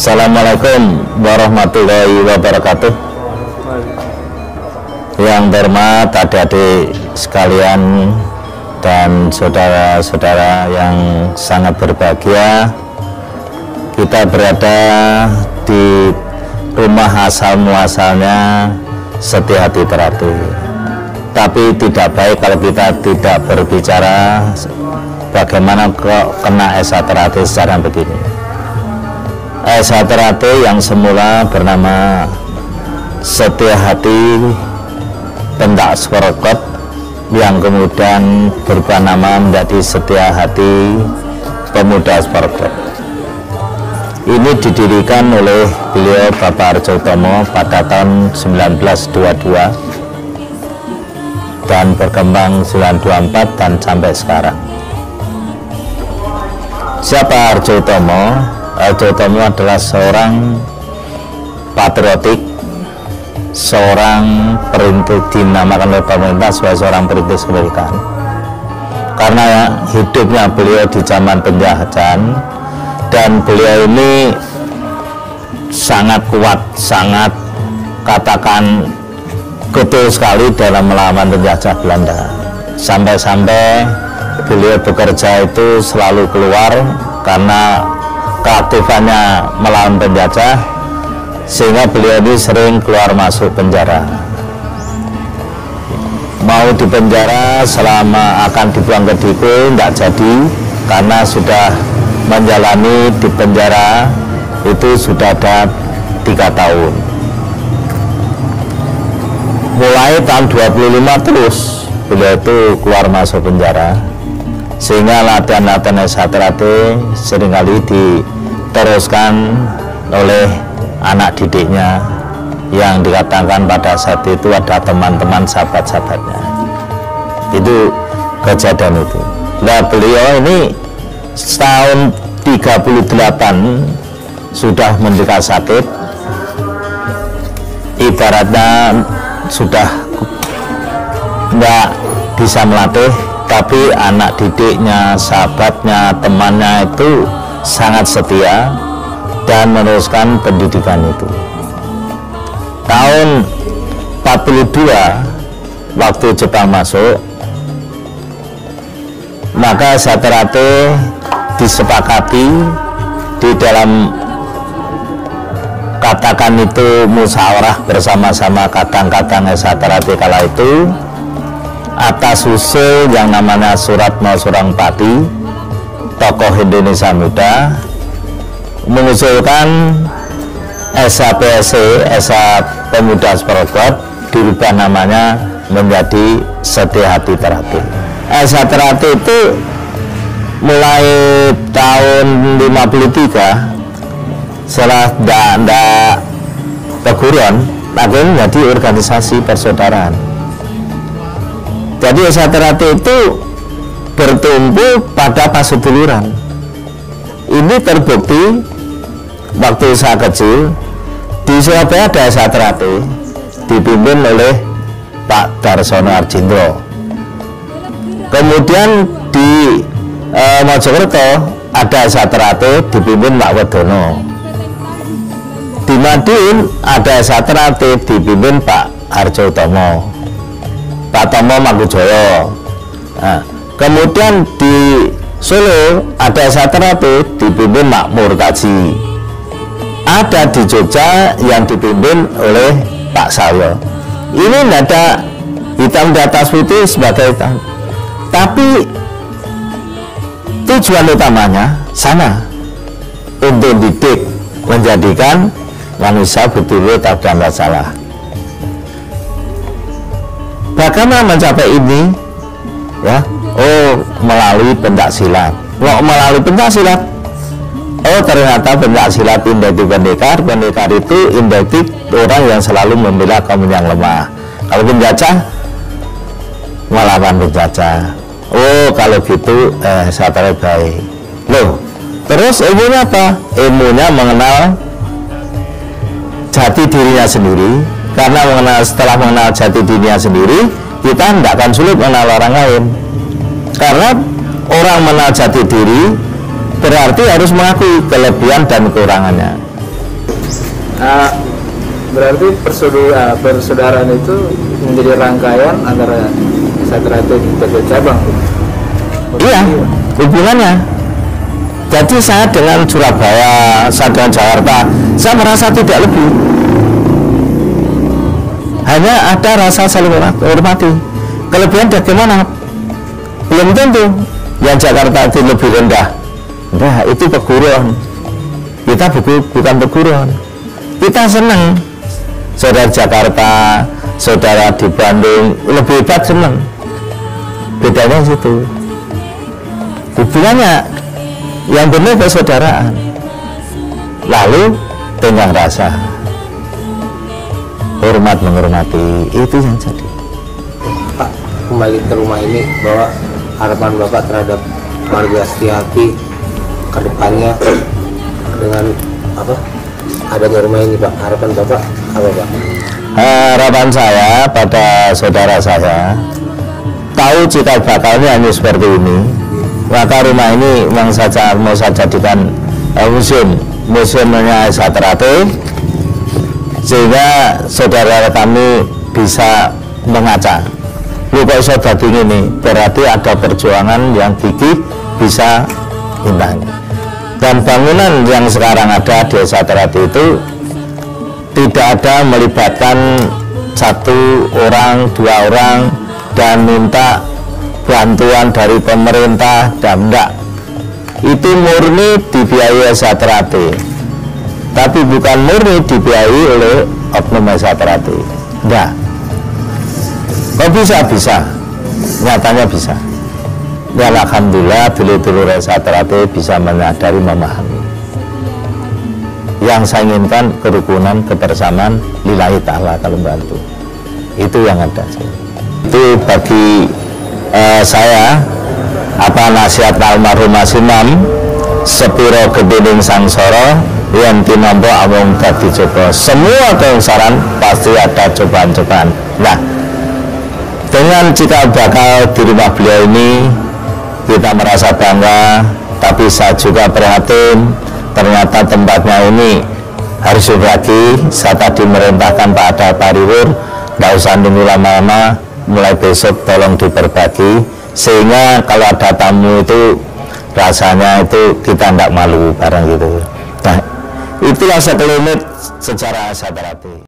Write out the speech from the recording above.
Assalamualaikum warahmatullahi wabarakatuh. Yang terhormat adik-adik sekalian dan saudara-saudara yang sangat berbahagia, kita berada di rumah asal muasalnya Setia Hati Terati. Tapi tidak baik kalau kita tidak berbicara bagaimana kok kena Esa Terati secara begini. Esa Terati yang semula bernama Setia Hati Pendak Swerkot, yang kemudian berubah nama menjadi Setia Hati Pemuda Swerkot. Ini didirikan oleh beliau Bapak Arjo Utomo pada tahun 1922 dan berkembang 1924 dan sampai sekarang. Siapa Arjo Utomo? Arjo Utomo adalah seorang patriotik, seorang perintis, dinamakan oleh pemerintah sebagai seorang perintis kemerdekaan. Karena hidupnya beliau di zaman penjajahan, dan beliau ini sangat kuat, sangat katakan getol sekali dalam melawan penjajah Belanda. Sampai-sampai beliau bekerja itu selalu keluar karena keaktifannya melawan penjajah, sehingga beliau ini sering keluar masuk penjara. Mau di penjara selama akan dibuang ke Dipo tidak jadi, karena sudah menjalani di penjara itu sudah ada 3 tahun. Mulai tahun 25 terus beliau itu keluar masuk penjara, sehingga latihan-latihan Esa Terati seringkali diteruskan oleh anak didiknya yang dikatakan pada saat itu ada teman-teman sahabat-sahabatnya. Itu kejadian itu. Nah, beliau ini setahun 38 sudah menderita sakit, ibaratnya sudah nggak bisa melatih, tapi anak didiknya, sahabatnya, temannya itu sangat setia dan meneruskan pendidikan itu. Tahun 42 waktu Jepang masuk, maka Esa Terati disepakati di dalam katakan itu musyawarah bersama-sama kadang-kadang Esa Terati kala itu, atas usul yang namanya Suratmo Surangpati, tokoh Indonesia Muda, mengusulkan SAPSC, Esa Pemuda Swerkot, dirubah namanya menjadi Setia Hati Terati. Esa Terati itu mulai tahun 53 setelah tidak teguran, akhirnya menjadi organisasi persaudaraan. Jadi Esa Terati itu bertumbuh pada paseduluran. Ini terbukti waktu saya kecil di Surabaya ada Esa Terati dipimpin oleh Pak Darsono Arjindro. Kemudian di Mojokerto ada Esa Terati dipimpin Pak Wedono. Di Madiun ada Esa Terati dipimpin Pak Arjo Utomo, Pak Tomo Mangkujoyo. Nah, kemudian di Solo ada Esa Terati dipimpin Makmur Kaji. Ada di Jogja yang dipimpin oleh Pak Sayo. Ini tidak ada hitam di atas putih sebagai hitam, tapi tujuan utamanya sama, untuk didik, menjadikan manusia betul-betul tak ada masalah. Bagaimana mencapai ini? Ya, melalui pencaksilat. Melalui pencaksilat oh ternyata pencaksilat identik pendekar itu identik orang yang selalu membela kaum yang lemah. Kalau penjajah melawan penjajah. Oh kalau gitu satria baik. Loh, terus ilmunya apa? Ilmunya mengenal jati dirinya sendiri. Karena setelah mengenal jati dirinya sendiri, kita tidak akan sulit mengenal orang lain. Karena orang mengenal jati diri berarti harus mengakui kelebihan dan kekurangannya. Berarti persaudaraan itu menjadi rangkaian antara satria itu bercabang. Iya, hubungannya. Jadi saya dengan Surabaya, saya dengan Jakarta, saya merasa tidak lebih. Hanya ada rasa saling hormati. Kelebihan bagaimana? Belum tentu. Yang Jakarta itu lebih rendah. Nah, itu peguruan. Kita bukan peguruan. Kita senang. Saudara Jakarta, saudara di Bandung lebih hebat, senang. Bedanya situ. Hubungannya yang benar persaudaraan. Lalu dengan rasa hormat menghormati, itu yang jadi. Pak, kembali ke rumah ini, bahwa harapan Bapak terhadap keluarga Setiati ke depannya dengan apa? Adanya rumah ini, Pak. Harapan Bapak apa, Pak? Harapan saya pada saudara saya, tahu cikal bakalnya hanya seperti ini, maka rumah ini memang saja mau saya jadikan museumnya Satrate, sehingga saudara kami bisa mengaca. Lu kok iso dadi ngene, berarti ada perjuangan yang gigih bisa indah. Dan bangunan yang sekarang ada di Satrate itu tidak ada melibatkan satu orang, dua orang dan minta bantuan dari pemerintah, dan enggak. Itu murni dibiayai Satrate, tapi bukan murni dibiayai oleh oknum Satrate. Enggak. Kok bisa? Nyatanya bisa. Ya alhamdulillah dulur-dulur Satrate bisa menyadari, memahami. Yang saya inginkan kerukunan, kebersamaan lillahi ta'ala, kalau bantu. Itu yang ada. Itu bagi saya nasihat almarhum Mas Imam, sepiro gedening sangsara yang tinampa amung dadi coba. Semua keungsaran pasti ada cobaan-cobaan. Nah, dengan cikal bakal di rumah beliau ini kita merasa bangga, tapi saya juga prihatin ternyata tempatnya ini harus berbagi. Saya tadi merintahkan Pak Ada Pariwur, nggak usah nunggu lama-lama, mulai besok tolong diperbagi, sehingga kalau ada tamu itu rasanya itu kita tidak malu barang gitu. Nah, itulah sekelumit sejarah Satrate.